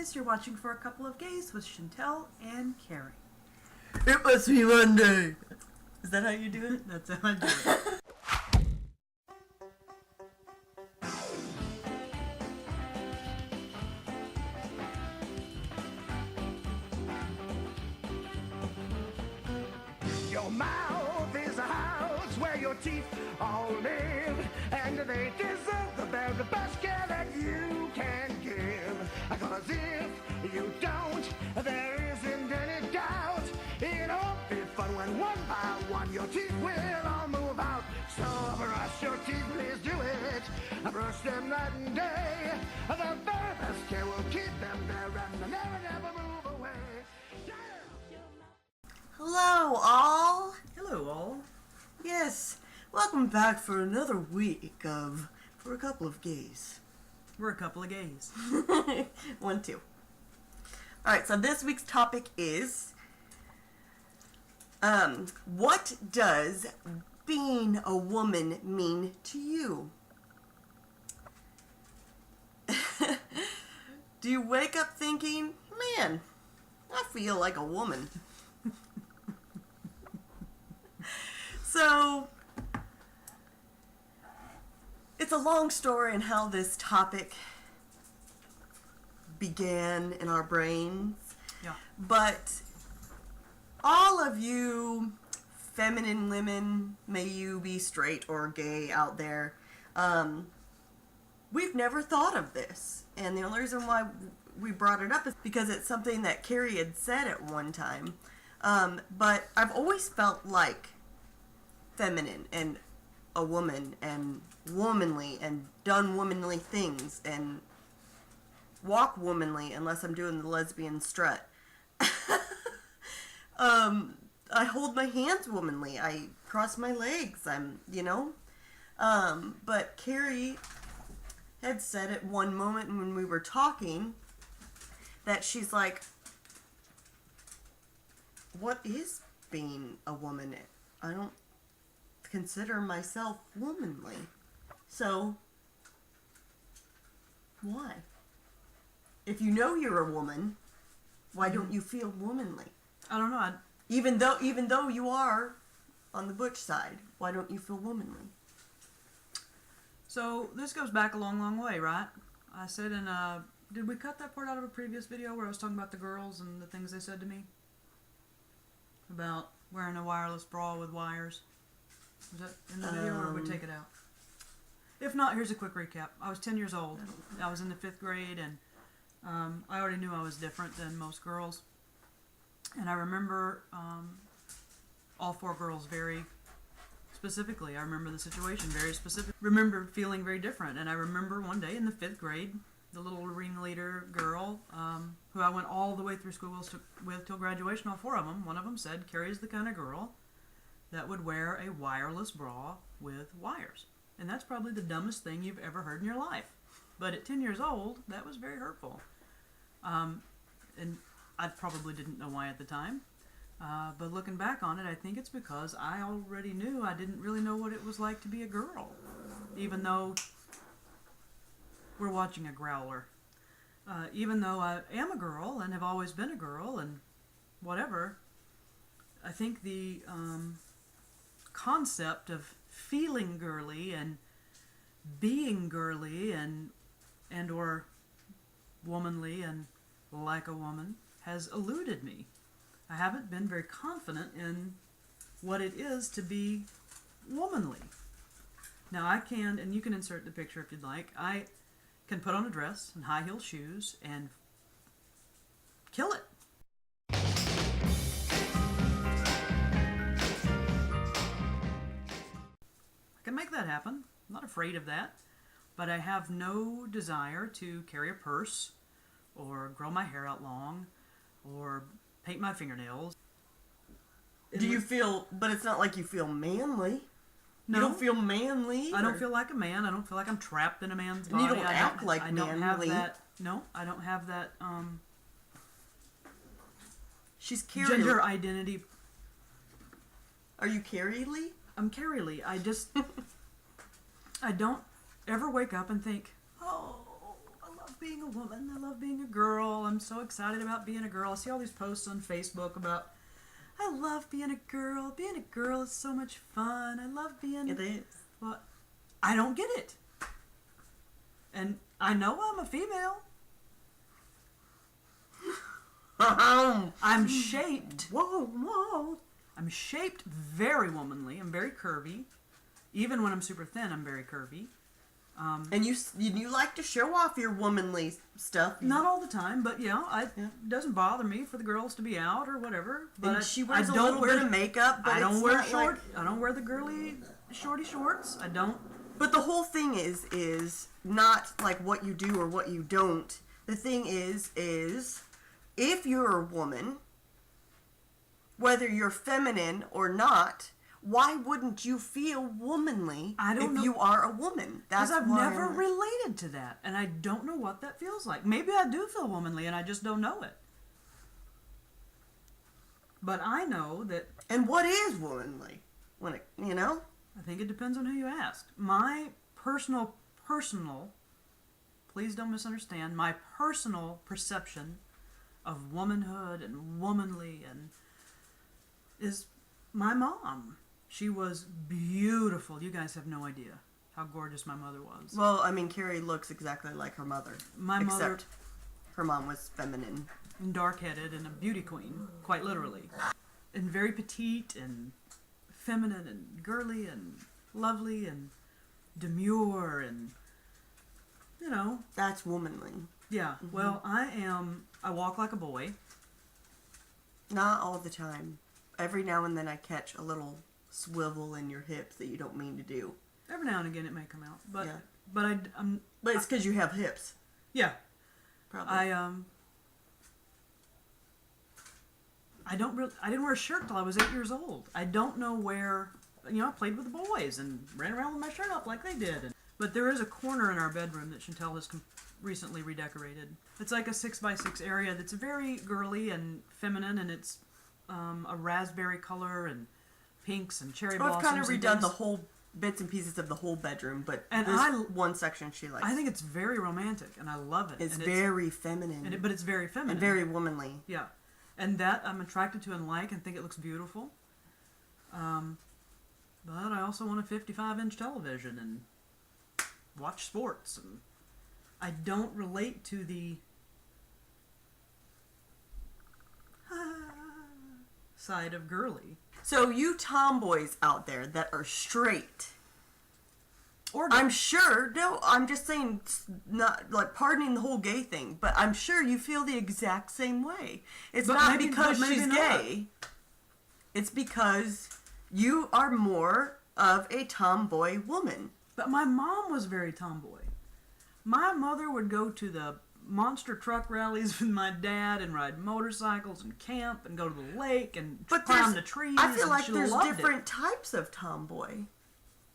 guys, you're watching For a Couple of Gays with Chentel and Carrie. It must be Monday. Is that how you do it? That's how I do it. Your mouth is a house where your teeth all live, and they deserve the very best care that you can give. 'Cause if you don't, there isn't any doubt it'll be fun when one by one your teeth will all move out. So brush your teeth, please do it. Brush them night and day. The very best care will keep them there and they'll never move away. Yeah. Hello, all. Hello, all. Yes, welcome back for another week of For a Couple of Gays. We're a couple of gays. 1, 2. Alright, so this week's topic is, what does being a woman mean to you? Do you wake up thinking, man, I feel like a woman? So, it's a long story in how this topic began in our brains. Yeah. But all of you feminine women, may you be straight or gay out there, we've never thought of this. And the only reason why we brought it up is because it's something that Carrie had said at one time. But I've always felt like feminine and a woman and womanly and done womanly things and walk womanly unless I'm doing the lesbian strut. I hold my hands womanly. I cross my legs. But Carrie had said at one moment when we were talking that she's like, what is being a woman? I don't consider myself womanly. So, why? If you know you're a woman, why don't you feel womanly? I don't know. Even though you are on the butch side, why don't you feel womanly? So, this goes back a long, long way, right? I said did we cut that part out of a previous video where I was talking about the girls and the things they said to me? About wearing a wireless bra with wires? Was that in the video or did we take it out? If not, here's a quick recap. I was 10 years old. I was in the 5th grade and I already knew I was different than most girls. And I remember all 4 girls very specifically. I remember the situation very specifically. Remember feeling very different. And I remember one day in the 5th grade, the little ringleader girl who I went all the way through school with till graduation, all 4 of them, one of them said, Carrie's the kind of girl that would wear a wireless bra with wires. And that's probably the dumbest thing you've ever heard in your life. But at 10 years old, that was very hurtful. And I probably didn't know why at the time. But looking back on it, I think it's because I already knew I didn't really know what it was like to be a girl. Even though we're watching a growler. Even though I am a girl and have always been a girl and whatever, I think the concept of feeling girly and being girly and or womanly and like a woman has eluded me. I haven't been very confident in what it is to be womanly. Now I can, and you can insert the picture if you'd like, I can put on a dress and high heel shoes and kill it. I can make that happen. I'm not afraid of that. But I have no desire to carry a purse or grow my hair out long or paint my fingernails. Do you feel, but it's not like you feel manly. No. You don't feel manly. I don't feel like a man. I don't feel like I'm trapped in a man's body. You don't act like manly. I don't have that. No, I don't have that She's Carrie. gender identity. Are you Carrie Lee? I'm Carrie Lee. I just I don't ever wake up and think, oh, I love being a woman. I love being a girl. I'm so excited about being a girl. I see all these posts on Facebook about, I love being a girl. Being a girl is so much fun. I love being... It is. Well, I don't get it. And I know I'm a female. I'm shaped. Whoa. I'm shaped very womanly. I'm very curvy. Even when I'm super thin, I'm very curvy. And you like to show off your womanly stuff. Not all the time, but it doesn't bother me for the girls to be out or whatever. But And she wears I a don't little wear, bit of makeup, but I don't it's wear not short. like... I don't wear the girly shorty shorts. I don't. But the whole thing is not like what you do or what you don't. The thing is if you're a woman, whether you're feminine or not, why wouldn't you feel womanly if you are a woman? Because I've never related to that, and I don't know what that feels like. Maybe I do feel womanly, and I just don't know it. But I know that... And what is womanly? When it, I think it depends on who you ask. My personal, please don't misunderstand, my personal perception of womanhood and womanly and is my mom. She was beautiful. You guys have no idea how gorgeous my mother was. Well, I mean, Carrie looks exactly like her mother. Except her mom was feminine. And dark-headed and a beauty queen, quite literally. And very petite and feminine and girly and lovely and demure and, That's womanly. Yeah, well, I walk like a boy. Not all the time. Every now and then I catch a little swivel in your hips that you don't mean to do. Every now and again it may come out, but Yeah. but it's because you have hips. Yeah, Probably. I didn't wear a shirt till I was 8 years old. I don't know where. I played with the boys and ran around with my shirt up like they did. But there is a corner in our bedroom that Chentel has recently redecorated. It's like a 6x6 area that's very girly and feminine, and it's a raspberry color and pinks and cherry blossoms. I've kind of and redone things. the whole bits and pieces of the whole bedroom, but And there's one section she likes. I think it's very romantic, and I love it. It's and very feminine. but it's very feminine. And very womanly. Yeah. And that I'm attracted to and like and think it looks beautiful. But I also want a 55-inch television and watch sports. And I don't relate to the side of girly. So you tomboys out there that are straight, Or I'm sure, no, I'm just saying, not like pardoning the whole gay thing, but I'm sure you feel the exact same way. It's But not maybe- because but maybe she's not. gay. It's because you are more of a tomboy woman. But my mom was very tomboy. My mother would go to the monster truck rallies with my dad and ride motorcycles and camp and go to the lake and climb the trees. I feel and like she there's loved different types of tomboy.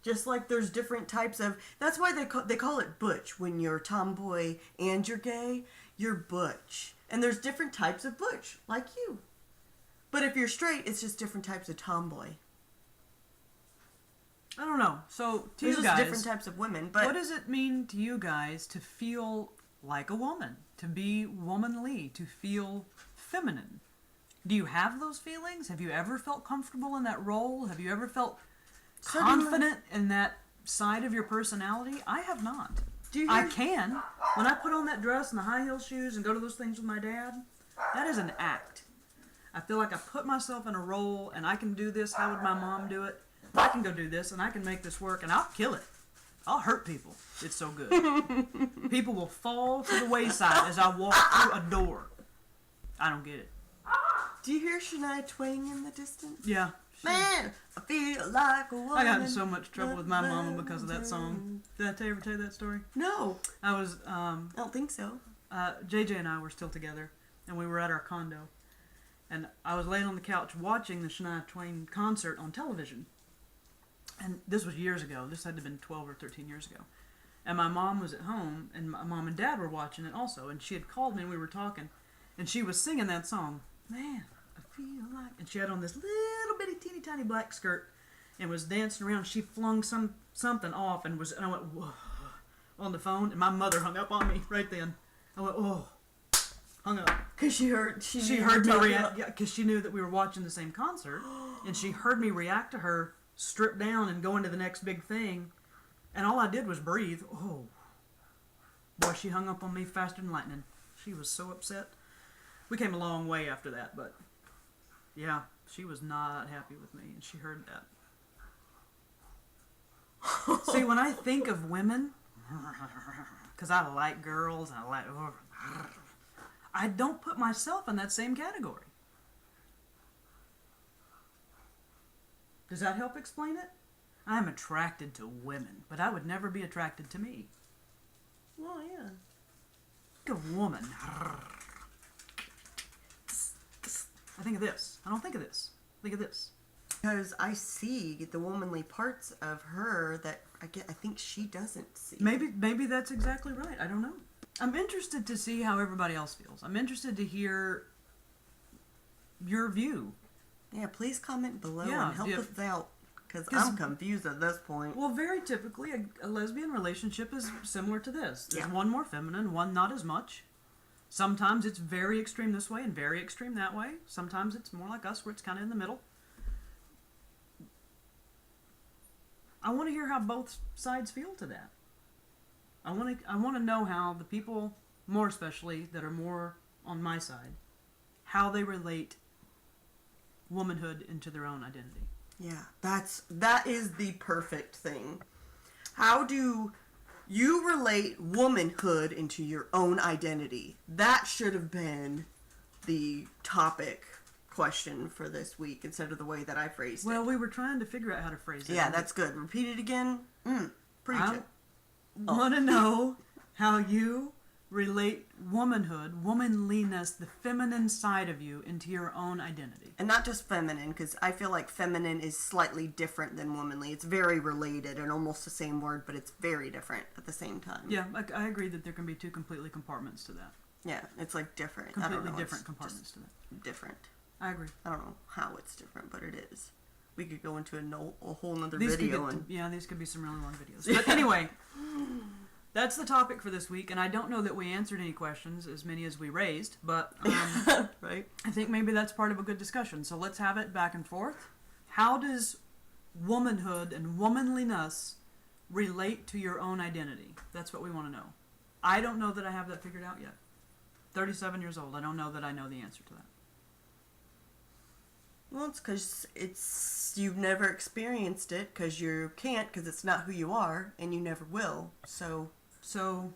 Just like there's different types of... That's why they call it butch. When you're tomboy and you're gay, you're butch. And there's different types of butch, like you. But if you're straight, it's just different types of tomboy. I don't know. So, to There's you just guys, different types of women. But what does it mean to you guys to feel like a woman? To be womanly? To feel feminine? Do you have those feelings? Have you ever felt comfortable in that role? Have you ever felt confident in that side of your personality? I have not. I can. When I put on that dress and the high heel shoes and go to those things with my dad, that is an act. I feel like I put myself in a role and I can do this. How would my mom do it? I can go do this and I can make this work and I'll kill it. I'll hurt people. It's so good. People will fall to the wayside as I walk through a door. I don't get it. Do you hear Shania Twain in the distance? Yeah. Man, I feel like a woman. I got in so much trouble with my mama because of that song. Did I ever tell you that story? No, I was, I don't think so. JJ and I were still together, and we were at our condo. And I was laying on the couch watching the Shania Twain concert on television. And this was years ago. This had to have been 12 or 13 years ago. And my mom was at home, and my mom and dad were watching it also. And she had called me, and we were talking. And she was singing that song. Man, I feel like... And she had on this little bitty teeny tiny black skirt and was dancing around. She flung something off and I went, whoa, on the phone. And my mother hung up on me right then. I went, oh, hung up. Because she heard Me react, yeah, because she knew that we were watching the same concert, and she heard me react to her strip down and go into the next big thing, and all I did was breathe. Oh, boy, she hung up on me faster than lightning. She was so upset. We came a long way after that, but yeah, she was not happy with me, and she heard that. See, when I think of women, because I like girls, and I don't put myself in that same category. Does that help explain it? I am attracted to women, but I would never be attracted to me. Well, yeah. Think of woman. I think of this. I don't think of this. Think of this. Because I see the womanly parts of her that I think she doesn't see. Maybe that's exactly right. I don't know. I'm interested to see how everybody else feels. I'm interested to hear your view. Yeah, please comment below Yeah, and help yeah. us out. Because I'm confused at this point. Well, very typically, a lesbian relationship is similar to this. There's Yeah. one more feminine, one not as much. Sometimes it's very extreme this way and very extreme that way. Sometimes it's more like us, where it's kind of in the middle. I want to hear how both sides feel to that. I want to know how the people, more especially, that are more on my side, how they relate womanhood into their own identity. Yeah, that is the perfect thing. How do you relate womanhood into your own identity? That should have been the topic question for this week instead of the way that I phrased it. Well, we were trying to figure out how to phrase it. Yeah, that's good. Repeat it again. Preach it. Want to know how you relate womanhood, womanliness, the feminine side of you into your own identity. And not just feminine, because I feel like feminine is slightly different than womanly. It's very related and almost the same word, but it's very different at the same time. Yeah, I agree that there can be two completely compartments to that. Yeah, it's like different. Completely different compartments to that. Different. I agree. I don't know how it's different, but it is. We could go into a whole nother These video. these could be some really long videos. But anyway, that's the topic for this week, and I don't know that we answered any questions, as many as we raised, but right? I think maybe that's part of a good discussion. So let's have it back and forth. How does womanhood and womanliness relate to your own identity? That's what we want to know. I don't know that I have that figured out yet. 37 years old. I don't know that I know the answer to that. Well, it's because you've never experienced it, because you can't, because it's not who you are, and you never will. So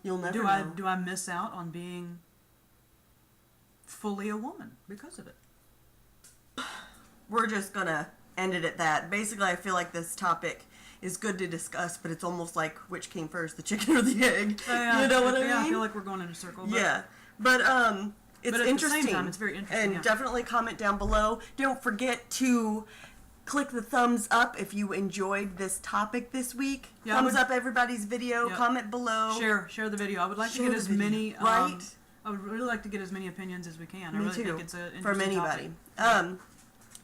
you'll never know. Do I miss out on being fully a woman because of it? We're just gonna end it at that. Basically, I feel like this topic is good to discuss, but it's almost like which came first, the chicken or the egg. You know what I mean? Yeah, I feel like we're going in a circle. But Yeah, but it's at interesting. the same time, it's very interesting. And definitely comment down below. Don't forget to click the thumbs up if you enjoyed this topic this week. Yeah, thumbs up everybody's video. Yeah. Comment below. Share the video. I would like to Share get the as video, many. right? I would really like to get as many opinions as we can. I Me really too. think it's an interesting From anybody. topic.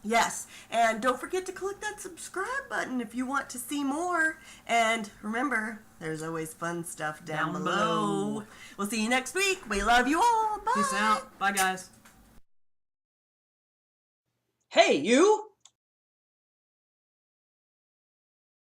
Yes, and don't forget to click that subscribe button if you want to see more. And remember, there's always fun stuff down below. We'll see you next week. We love you all. Bye. Peace out. Bye, guys. Hey, you!